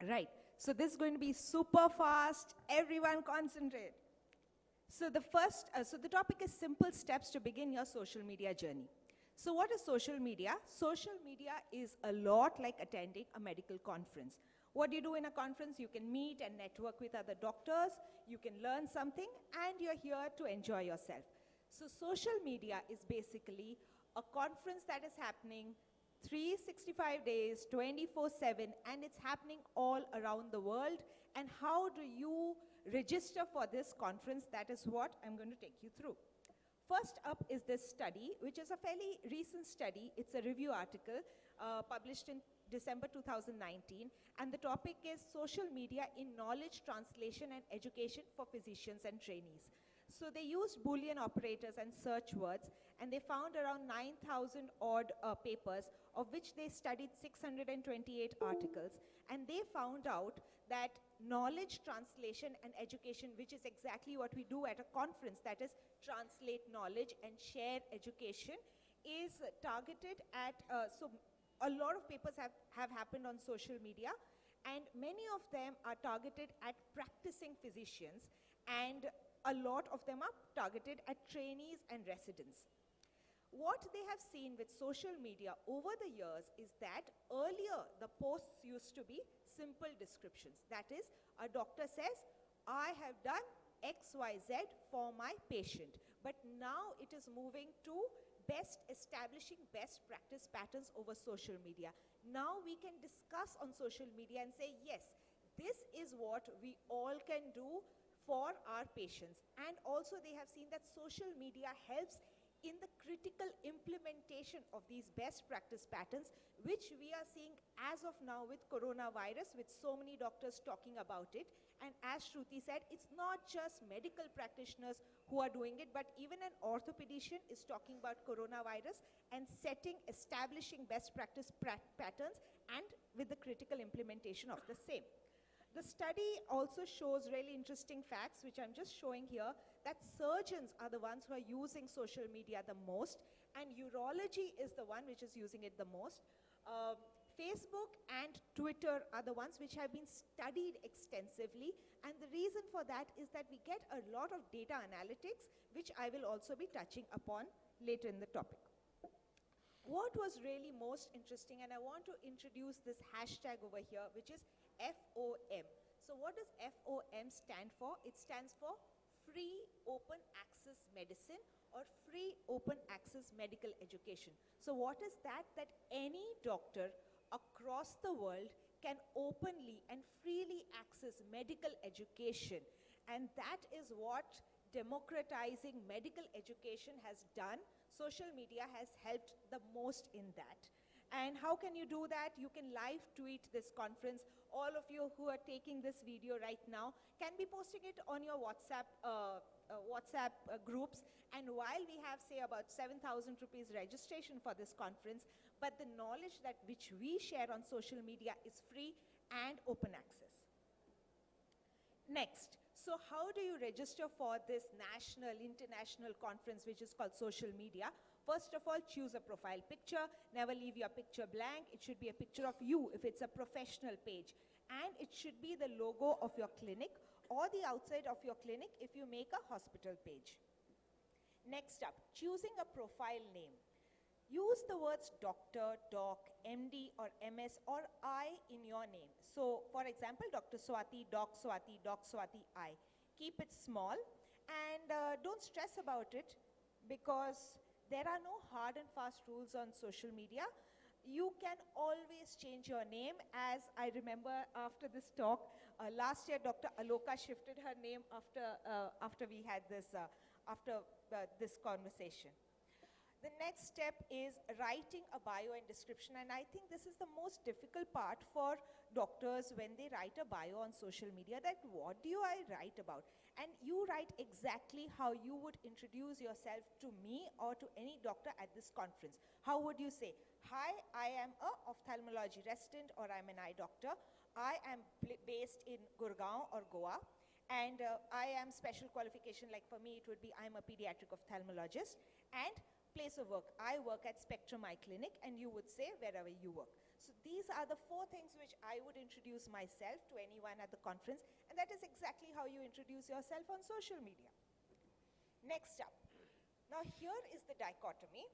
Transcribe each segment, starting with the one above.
Right. So this is going to be super fast. Everyone concentrate. So the topic is simple steps to begin your social media journey. So what is social media? Social media is a lot like attending a medical conference. What do you do in a conference? You can meet and network with other doctors, you can learn something, and you're here to enjoy yourself. So social media is basically a conference that is happening 365 days, 24/7, and it's happening all around the world. And how do you register for this conference? That is what I'm going to take you through. First up is this study, which is a fairly recent study. It's a review article published in December 2019, and the topic is Social Media in Knowledge Translation and Education for Physicians and Trainees. So they used Boolean operators and search words, and they found around 9,000 odd papers, of which they studied 628 articles, and they found out that knowledge translation and education, which is exactly what we do at a conference, that is translate knowledge and share education, is targeted at, so a lot of papers have happened on social media, and many of them are targeted at practicing physicians, and a lot of them are targeted at trainees and residents. What they have seen with social media over the years is that earlier the posts used to be simple descriptions. That is, a doctor says, I have done XYZ for my patient. But now it is moving to establishing best practice patterns over social media. Now we can discuss on social media and say, yes, this is what we all can do for our patients. And also they have seen that social media helps in the critical implementation of these best practice patterns, which we are seeing as of now with coronavirus, with so many doctors talking about it. And as Shruti said, it's not just medical practitioners who are doing it, but even an orthopedician is talking about coronavirus and establishing best practice patterns and with the critical implementation of the same. The study also shows really interesting facts, which I'm just showing here, that surgeons are the ones who are using social media the most, and urology is the one which is using it the most. Facebook and Twitter are the ones which have been studied extensively, and the reason for that is that we get a lot of data analytics, which I will also be touching upon later in the topic. What was really most interesting, and I want to introduce this hashtag over here, which is FOM. So what does FOM stand for? It stands for Free Open Access Medicine, or Free Open Access Medical Education. So what is that? That any doctor across the world can openly and freely access medical education. And that is what democratizing medical education has done. Social media has helped the most in that. And how can you do that? You can live tweet this conference. All of you who are taking this video right now can be posting it on your WhatsApp groups. And while we have, say, about 7,000 rupees registration for this conference, but the knowledge which we share on social media is free and open access. Next, so how do you register for this national, international conference, which is called social media? First of all, choose a profile picture. Never leave your picture blank. It should be a picture of you if it's a professional page. And it should be the logo of your clinic or the outside of your clinic if you make a hospital page. Next up, choosing a profile name. Use the words doctor, doc, MD or MS or I in your name. So for example, Dr. Swati, Doc Swati, I. Keep it small and don't stress about it, because there are no hard and fast rules on social media. You can always change your name. As I remember after this talk, last year Dr. Aloka shifted her name after we had this, this conversation. The next step is writing a bio and description, and I think this is the most difficult part for doctors when they write a bio on social media, that what do I write about? And you write exactly how you would introduce yourself to me or to any doctor at this conference. How would you say, hi, I am a ophthalmology resident, or I'm an eye doctor. I am based in Gurgaon or Goa, and I am special qualification, like for me it would be I'm a pediatric ophthalmologist, and place of work, I work at Spectrum Eye Clinic, and you would say wherever you work. So these are the 4 things which I would introduce myself to anyone at the conference, and that is exactly how you introduce yourself on social media. Next up. Now here is the dichotomy.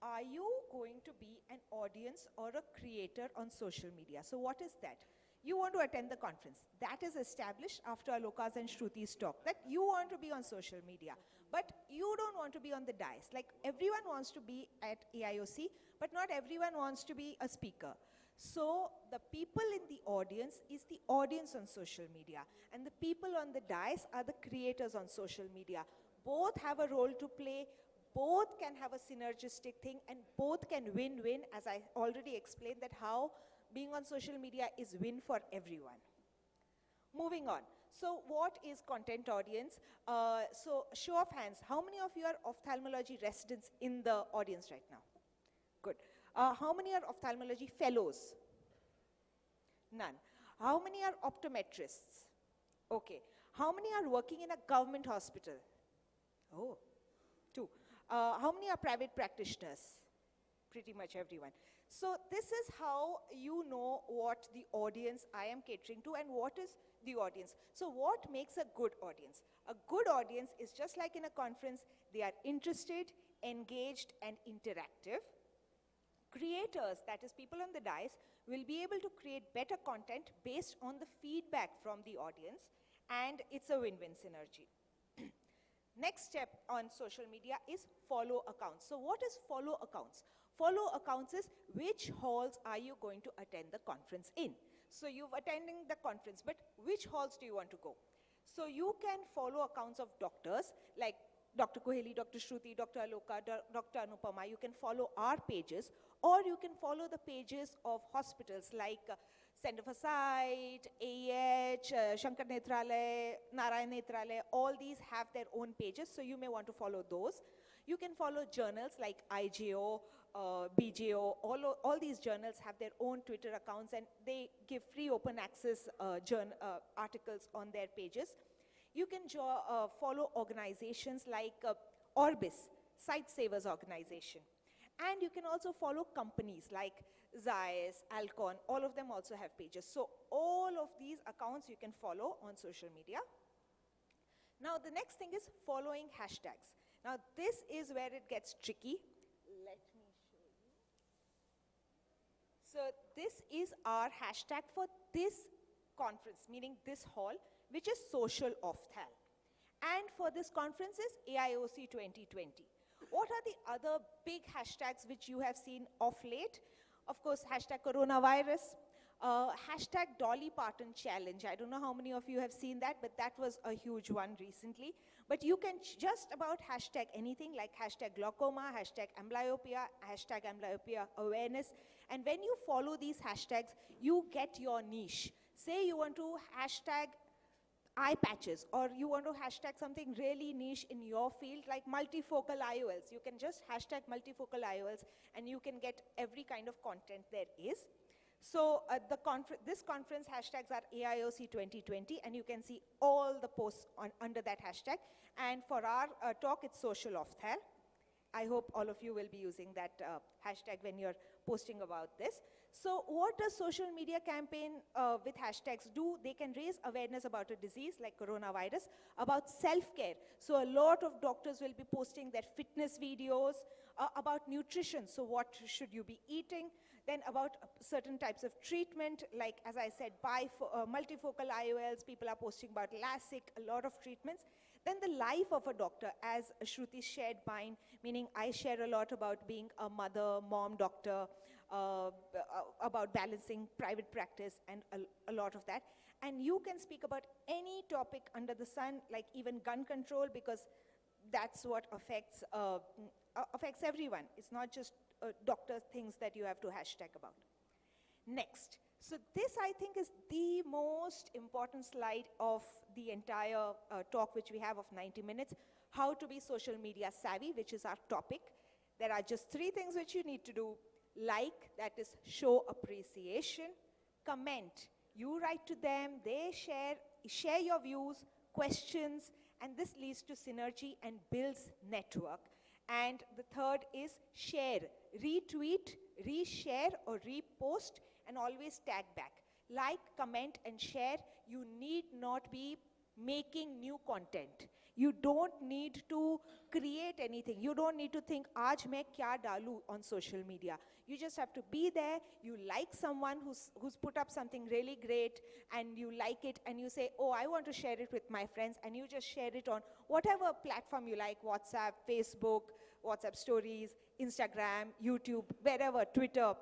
Are you going to be an audience or a creator on social media? So what is that? You want to attend the conference. That is established after Aloka's and Shruti's talk, that you want to be on social media, but you don't want to be on the dais. Like everyone wants to be at AIOC, but not everyone wants to be a speaker. So the people in the audience is the audience on social media, and the people on the dais are the creators on social media. Both have a role to play, both can have a synergistic thing, and both can win-win, as I already explained that how being on social media is win for everyone. Moving on. So what is content audience? So show of hands, how many of you are ophthalmology residents in the audience right now? Good. How many are ophthalmology fellows? None. How many are optometrists? Okay. How many are working in a government hospital? Oh, 2. How many are private practitioners? Pretty much everyone. So this is how you know what the audience I am catering to and what is the audience. So what makes a good audience? A good audience is just like in a conference, they are interested, engaged, and interactive. Creators, that is people on the dais, will be able to create better content based on the feedback from the audience, and it's a win-win synergy. Next step on social media is follow accounts. So what is follow accounts? Follow accounts is which halls are you going to attend the conference in? So you've attending the conference, but which halls do you want to go? So you can follow accounts of doctors like Dr. Kuheli, Dr. Shruti, Dr. Aloka, Dr. Anupama. You can follow our pages, or you can follow the pages of hospitals like Center for Sight, AH, Shankar Nethralaya, Narayan Nethralaya. All these have their own pages, so you may want to follow those. You can follow journals like IGO, BGO. All these journals have their own Twitter accounts, and they give free open access articles on their pages. You can follow organizations like Orbis, Sight Savers Organization. And you can also follow companies like Zeiss, Alcon, all of them also have pages. So all of these accounts you can follow on social media. Now the next thing is following hashtags. Now this is where it gets tricky. Let me show you. So this is our hashtag for this conference, meaning this hall, which is social opthal. And for this conference is AIOC2020. What are the other big hashtags which you have seen of late? Of course, hashtag coronavirus, hashtag Dolly Parton challenge. I don't know how many of you have seen that, but that was a huge one recently. But you can just about hashtag anything like hashtag glaucoma, hashtag amblyopia awareness. And when you follow these hashtags, you get your niche. Say you want to hashtag eye patches, or you want to hashtag something really niche in your field like multifocal IOLs. You can just hashtag multifocal IOLs and you can get every kind of content there is. So this conference hashtags are AIOC2020, and you can see all the posts under that hashtag. And for our talk, it's social opthal. I hope all of you will be using that hashtag when you're posting about this. So what does social media campaign with hashtags do? They can raise awareness about a disease like coronavirus, about self-care. So a lot of doctors will be posting their fitness videos, about nutrition. So what should you be eating? Then about certain types of treatment, like as I said, multifocal IOLs, people are posting about LASIK, a lot of treatments. Then the life of a doctor, as Shruti shared mine, meaning I share a lot about being a mother, mom, doctor, about balancing private practice and a lot of that. And you can speak about any topic under the sun, like even gun control, because that's what affects everyone. It's not just doctor things that you have to hashtag about. Next. So this, I think, is the most important slide of the entire talk which we have of 90 minutes, how to be social media savvy, which is our topic. There are just 3 things which you need to do. Like, that is show appreciation. Comment. You write to them, they share your views, questions, and this leads to synergy and builds network. And the third is share, retweet reshare or repost and always tag back. Like, comment and share. You need not be making new content. You don't need to create anything. You don't need to think, aaj main kya dalu on social media. You just have to be there. You like someone who's put up something really great, and you like it, and you say, oh, I want to share it with my friends, and you just share it on whatever platform you like, WhatsApp, Facebook, WhatsApp stories, Instagram, YouTube, wherever, Twitter.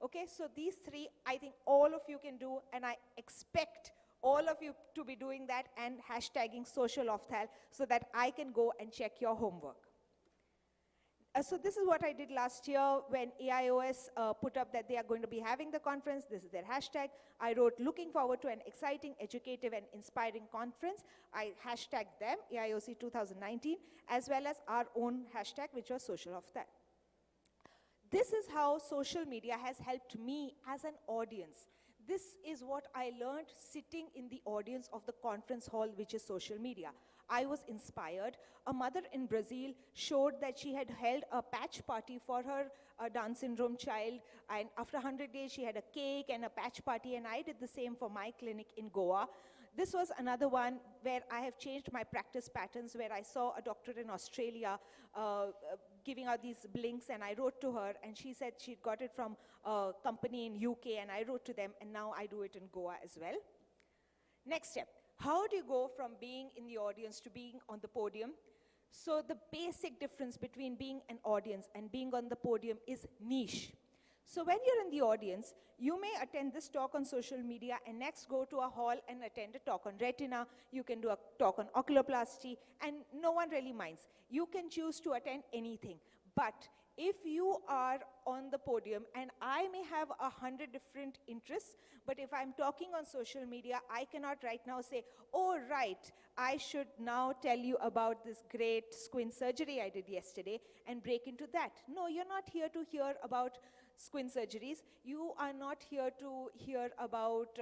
Okay, so these three, I think all of you can do, and I expect all of you to be doing that and hashtagging social ofthal so that I can go and check your homework. So this is what I did last year when AIOS put up that they are going to be having the conference. This is their hashtag. I wrote, looking forward to an exciting, educative, and inspiring conference. I hashtagged them, AIOC2019, as well as our own hashtag, which was social ofthal. This is how social media has helped me as an audience. This is what I learned sitting in the audience of the conference hall, which is social media. I was inspired. A mother in Brazil showed that she had held a patch party for her Down syndrome child, and after 100 days she had a cake and a patch party, and I did the same for my clinic in Goa. This was another one where I have changed my practice patterns, where I saw a doctor in Australia giving out these blinks, and I wrote to her, and she said she'd got it from a company in UK, and I wrote to them, and now I do it in Goa as well. Next step, how do you go from being in the audience to being on the podium? So the basic difference between being an audience and being on the podium is niche. So when you're in the audience, you may attend this talk on social media and next go to a hall and attend a talk on retina. You can do a talk on oculoplasty, and no one really minds. You can choose to attend anything. But if you are on the podium, and I may have 100 different interests, but if I'm talking on social media, I cannot right now say, oh, right, I should now tell you about this great squint surgery I did yesterday and break into that. No, you're not here to hear about squint surgeries. You are not here to hear about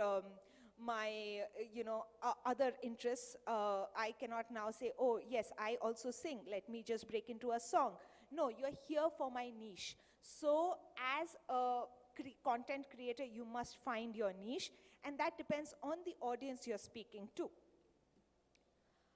my, other interests. I cannot now say, oh, yes, I also sing. Let me just break into a song. No, you're here for my niche. So as a content creator, you must find your niche, and that depends on the audience you're speaking to.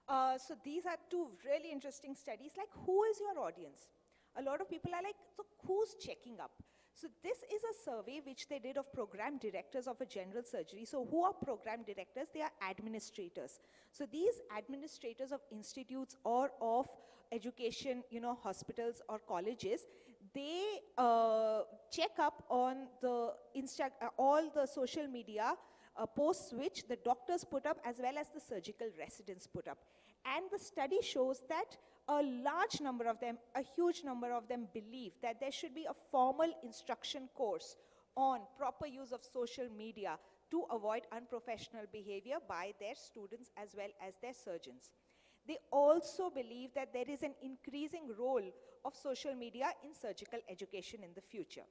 So these are two really interesting studies, like who is your audience? A lot of people are like, so who's checking up? So this is a survey which they did of program directors of a general surgery. So who are program directors? They are administrators. So these administrators of institutes or of education, hospitals or colleges, they check up on the all the social media posts which the doctors put up as well as the surgical residents put up. And the study shows that a large number of them, a huge number of them believe that there should be a formal instruction course on proper use of social media to avoid unprofessional behavior by their students as well as their surgeons. They also believe that there is an increasing role of social media in surgical education in the future.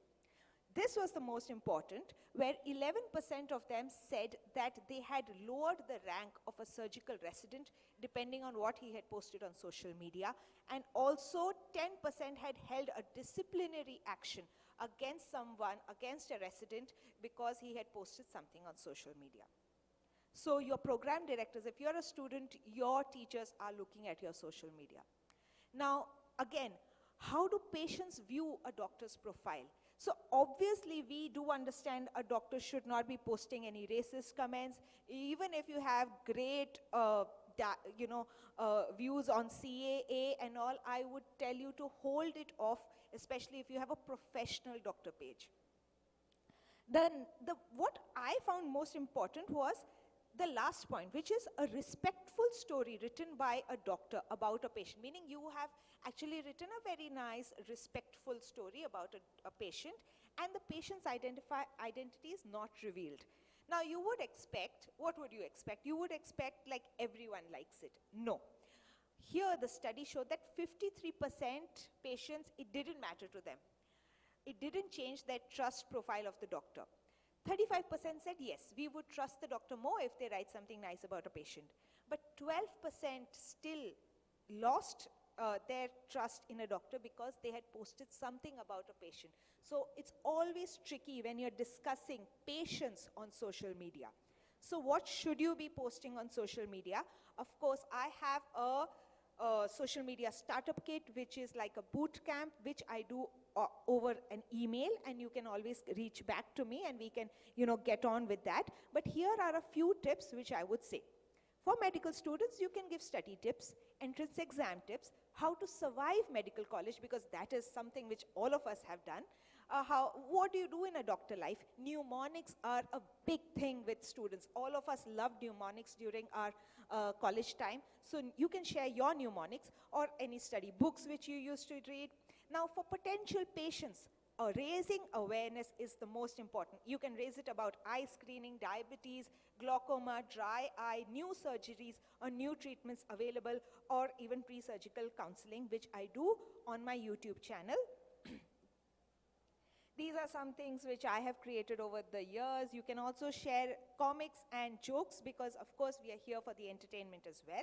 This was the most important, where 11% of them said that they had lowered the rank of a surgical resident depending on what he had posted on social media, and also 10% had held a disciplinary action against someone, against a resident, because he had posted something on social media. So your program directors, if you're a student, your teachers are looking at your social media. Now, again, how do patients view a doctor's profile? So obviously we do understand a doctor should not be posting any racist comments. Even if you have great views on CAA and all, I would tell you to hold it off, especially if you have a professional doctor page. Then what I found most important was the last point, which is a respectful story written by a doctor about a patient, meaning you have actually written a very nice, respectful story about a patient, and the patient's identity is not revealed. Now, you would expect, what would you expect? You would expect like everyone likes it. No. Here, the study showed that 53% patients, it didn't matter to them. It didn't change their trust profile of the doctor. 35% said yes, we would trust the doctor more if they write something nice about a patient. But 12% still lost their trust in a doctor because they had posted something about a patient. So it's always tricky when you're discussing patients on social media. So what should you be posting on social media? Of course, I have a social media startup kit, which is like a boot camp, which I do over an email, and you can always reach back to me and we can, get on with that. But here are a few tips which I would say. For medical students, you can give study tips, entrance exam tips, how to survive medical college, because that is something which all of us have done. What do you do in a doctor life? Mnemonics are a big thing with students. All of us love mnemonics during our college time. So you can share your mnemonics or any study books which you used to read. Now for potential patients, raising awareness is the most important. You can raise it about eye screening, diabetes, glaucoma, dry eye, new surgeries or new treatments available, or even pre-surgical counseling, which I do on my YouTube channel. These are some things which I have created over the years. You can also share comics and jokes because, of course, we are here for the entertainment as well.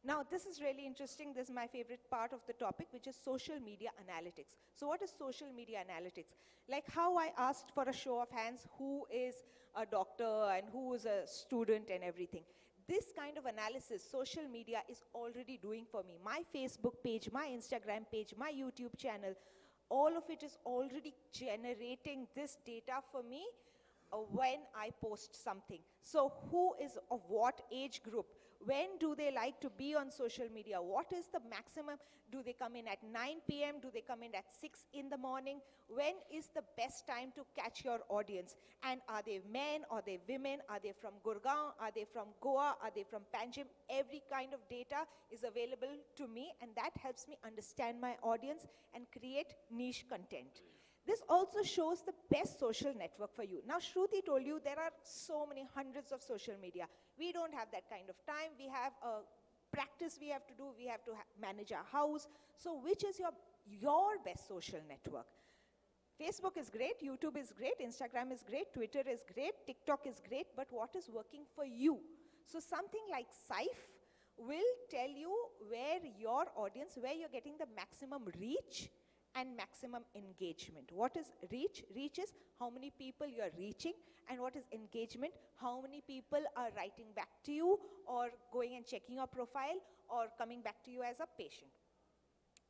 Now, this is really interesting. This is my favorite part of the topic, which is social media analytics. So what is social media analytics? Like how I asked for a show of hands, who is a doctor and who is a student and everything. This kind of analysis, social media is already doing for me. My Facebook page, my Instagram page, my YouTube channel, all of it is already generating this data for me when I post something. So who is of what age group? When do they like to be on social media? What is the maximum? Do they come in at 9 p.m.? Do they come in at 6 in the morning? When is the best time to catch your audience? And are they men? Are they women? Are they from Gurgaon? Are they from Goa? Are they from Panjim? Every kind of data is available to me, and that helps me understand my audience and create niche content. This also shows the best social network for you. Now, Shruti told you there are so many hundreds of social media. We don't have that kind of time. We have a practice we have to do. We have to manage our house. So which is your best social network? Facebook is great, YouTube is great, Instagram is great, Twitter is great, TikTok is great, but what is working for you? So something like Saif will tell you where your audience, where you're getting the maximum reach and maximum engagement. What is reach? Reach is how many people you're reaching, and what is engagement? How many people are writing back to you or going and checking your profile or coming back to you as a patient.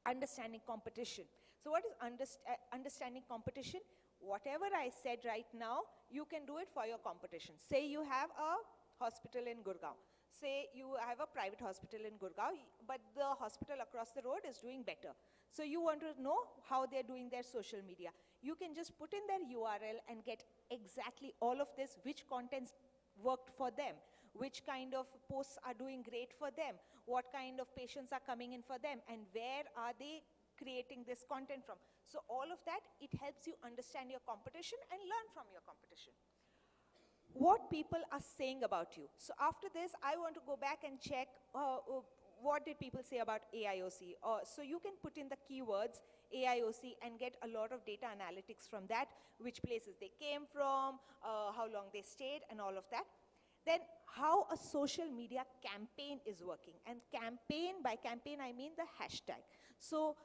Understanding competition. So what is understanding competition? Whatever I said right now, you can do it for your competition. Say you have a hospital in Gurgaon. Say you have a private hospital in Gurgaon, but the hospital across the road is doing better. So you want to know how they're doing their social media. You can just put in their URL and get exactly all of this, which contents worked for them, which kind of posts are doing great for them, what kind of patients are coming in for them, and where are they creating this content from. So all of that, it helps you understand your competition and learn from your competition. What people are saying about you. So after this, I want to go back and check what did people say about AIOC. So you can put in the keywords AIOC and get a lot of data analytics from that, which places they came from, how long they stayed, and all of that. Then how a social media campaign is working. And campaign, by campaign I mean the hashtag. So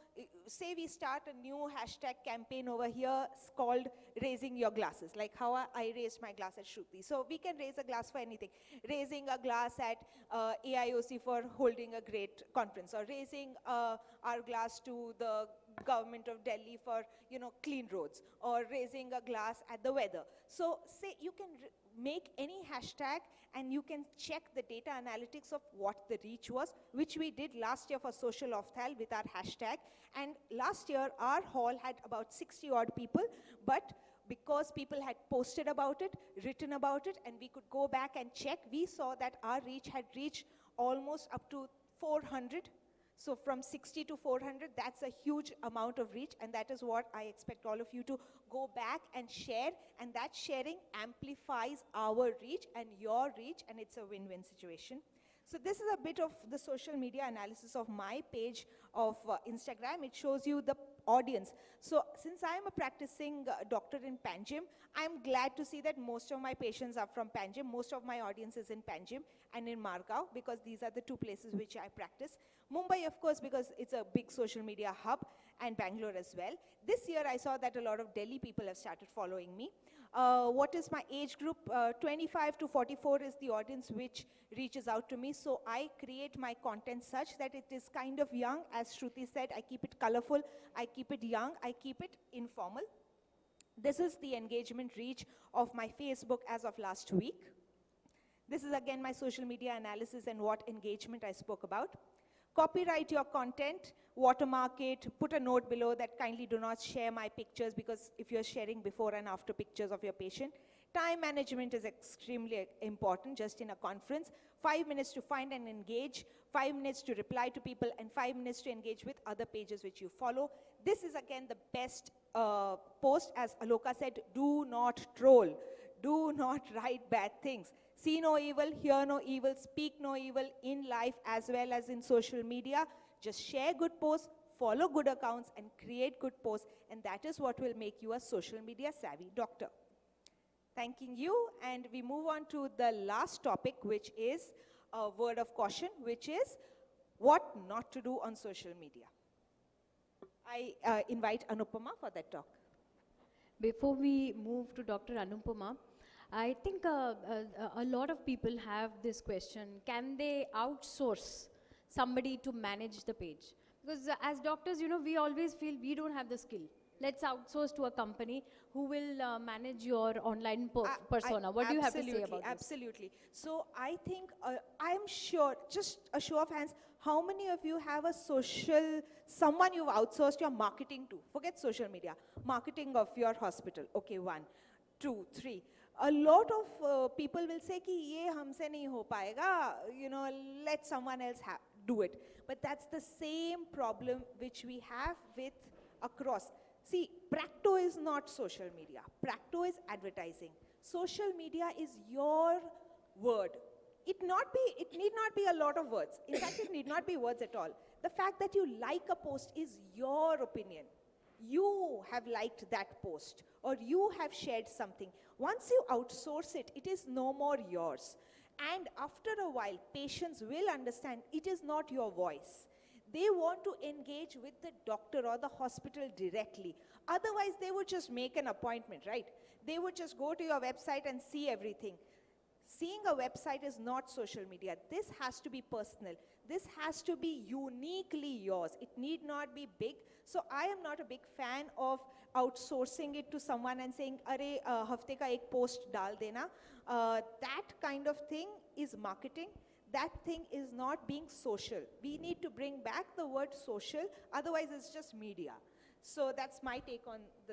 say we start a new hashtag campaign over here called raising your glasses, like how I raised my glass at Shruti. So we can raise a glass for anything. Raising a glass at AIOC for holding a great conference, or raising our glass to the government of Delhi for, clean roads, or raising a glass at the weather. So say you can make any hashtag and you can check the data analytics of what the reach was, which we did last year for Social Ofthal with our hashtag. And last year our hall had about 60 odd people, but because people had posted about it, written about it, and we could go back and check, we saw that our reach had reached almost up to 400. So from 60 to 400, that's a huge amount of reach, and that is what I expect all of you to go back and share, and that sharing amplifies our reach and your reach, and it's a win-win situation. So this is a bit of the social media analysis of my page of Instagram. It shows you the audience. So since I am a practicing doctor in Panjim, I'm glad to see that most of my patients are from Panjim. Most of my audience is in Panjim and in Margao, because these are the two places which I practice. Mumbai, of course, because it's a big social media hub, and Bangalore as well. This year I saw that a lot of Delhi people have started following me. What is my age group? 25 to 44 is the audience which reaches out to me. So I create my content such that it is kind of young. As Shruti said, I keep it colorful, I keep it young, I keep it informal. This is the engagement reach of my Facebook as of last week. This is again my social media analysis and what engagement I spoke about. Copyright your content, watermark it, put a note below that kindly do not share my pictures, because if you're sharing before and after pictures of your patient. Time management is extremely important just in a conference. 5 minutes to find and engage, 5 minutes to reply to people, and 5 minutes to engage with other pages which you follow. This is again the best post. As Aloka said, do not troll. Do not write bad things. See no evil, hear no evil, speak no evil in life as well as in social media. Just share good posts, follow good accounts, and create good posts, and that is what will make you a social media savvy doctor. Thanking you, and we move on to the last topic, which is a word of caution, which is what not to do on social media. I invite Anupama for that talk. Before we move to Dr. Anupama, I think a lot of people have this question: can they outsource somebody to manage the page? Because as doctors, you know, we always feel we don't have the skill. Let's outsource to a company who will manage your online persona. What do you have to say about this? Absolutely. So I think, I'm sure, just a show of hands, how many of you have a someone you've outsourced your marketing to? Forget social media. Marketing of your hospital. Okay, 1, 2, 3. A lot of people will say ki ye humse nahi ho paega, you know, let someone else do it. But that's the same problem which we have with across. See, Practo is not social media. Practo is advertising. Social media is your word. It need not be a lot of words. In fact, it need not be words at all. The fact that you like a post is your opinion. You have liked that post, or you have shared something. Once you outsource it, it is no more yours. And after a while, patients will understand it is not your voice. They want to engage with the doctor or the hospital directly. Otherwise, they would just make an appointment, right? They would just go to your website and see everything. Seeing a website is not social media. This has to be personal. This has to be uniquely yours. It need not be big. So I am not a big fan of outsourcing it to someone and saying, "Arey, hafte ka ek post dal dena." That kind of thing is marketing. That thing is not being social. We need to bring back the word social. Otherwise, it's just media. So that's my take on the